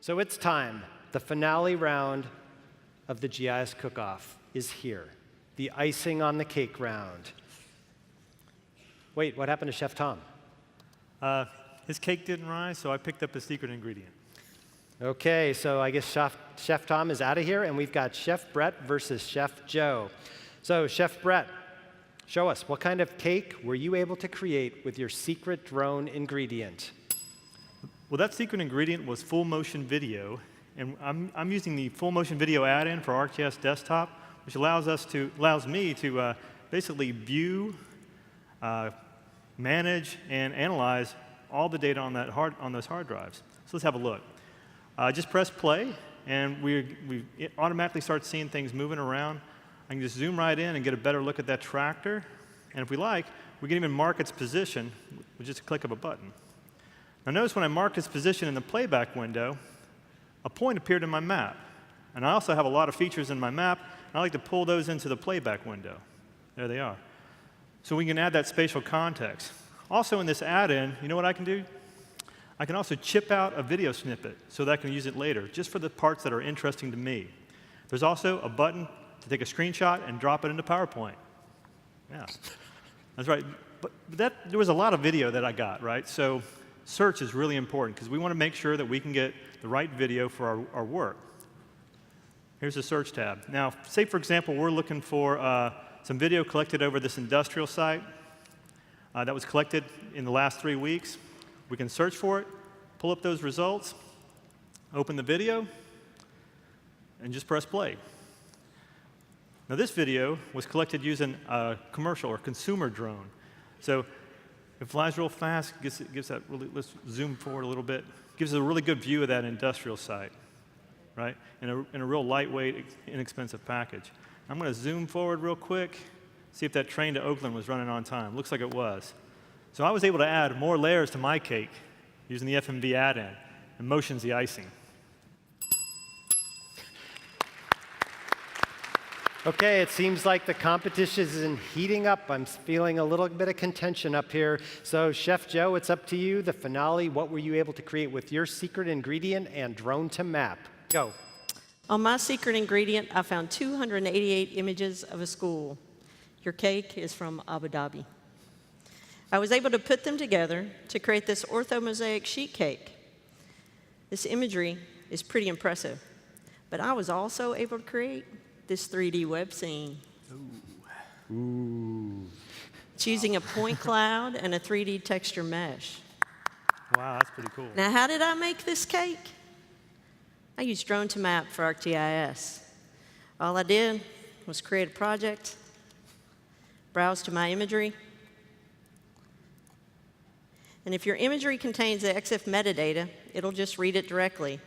So it's time. The finale round of the GIS Cookoff is here. The icing on the cake round. Wait, what happened to Chef Tom? His cake didn't rise, so I picked up a secret ingredient. OK, so I guess Chef Tom is out of here, and we've got Chef Brett versus Chef Joe. So Chef Brett, show us, what kind of cake were you able to create with your secret drone ingredient? Well, that secret ingredient was full motion video, and I'm using the full motion video add-in for ArcGIS Desktop, which allows me to basically view, manage, and analyze all the data on those hard drives. So let's have a look. Just press play, and it automatically starts seeing things moving around. I can just zoom right in and get a better look at that tractor. And if we like, we can even mark its position with just a click of a button. Now notice when I marked its position in the playback window, a point appeared in my map. And I also have a lot of features in my map, and I like to pull those into the playback window. There they are. So we can add that spatial context. Also in this add-in, you know what I can do? I can also chip out a video snippet so that I can use it later, just for the parts that are interesting to me. There's also a button to take a screenshot and drop it into PowerPoint. Yeah, that's right. But there was a lot of video that I got, right? So search is really important, because we want to make sure that we can get the right video for our work. Here's the search tab. Now, say, for example, we're looking for some video collected over this industrial site that was collected in the last 3 weeks. We can search for it, pull up those results, open the video, and just press play. Now, this video was collected using a commercial or consumer drone. So it flies real fast, gives that really, let's zoom forward a little bit, gives us a really good view of that industrial site, right? In a real lightweight, inexpensive package. I'm going to zoom forward real quick, see if that train to Oakland was running on time. Looks like it was. So I was able to add more layers to my cake using the FMV add-in, and motion's the icing. OK, it seems like the competition is heating up. I'm feeling a little bit of contention up here. So Chef Joe, it's up to you. The finale, what were you able to create with your secret ingredient and drone to map? Go. On my secret ingredient, I found 288 images of a school. Your cake is from Abu Dhabi. I was able to put them together to create this orthomosaic sheet cake. This imagery is pretty impressive, but I was also able to create this 3D web scene. Ooh. It's using a point cloud and a 3D texture mesh. Wow, that's pretty cool. Now, how did I make this cake? I used drone to map for ArcGIS. All I did was create a project, browse to my imagery, and if your imagery contains the EXIF metadata, it'll just read it directly.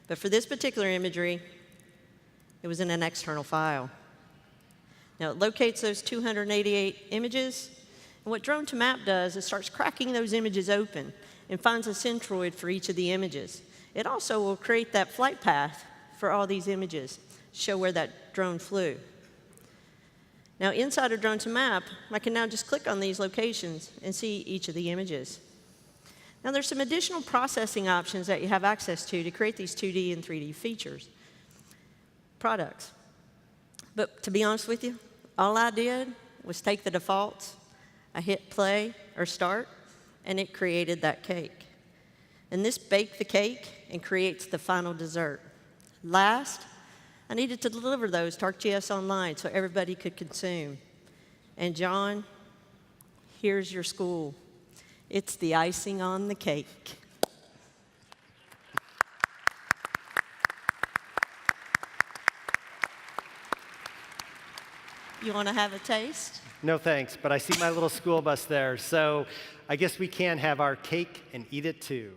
But for this particular imagery, it was in an external file. Now, it locates those 288 images, and what drone to map does is starts cracking those images open and finds a centroid for each of the images. It also will create that flight path for all these images, show where that drone flew. Now, inside of drone to map, I can now just click on these locations and see each of the images. Now, there's some additional processing options that you have access to create these 2D and 3D features, products. But to be honest with you, all I did was take the defaults, I hit play or start, and it created that cake. And this baked the cake and creates the final dessert. Last, I needed to deliver those to ArcGIS Online so everybody could consume. And John, here's your school. It's the icing on the cake. You want to have a taste? No thanks, but I see my little school bus there. So I guess we can have our cake and eat it too.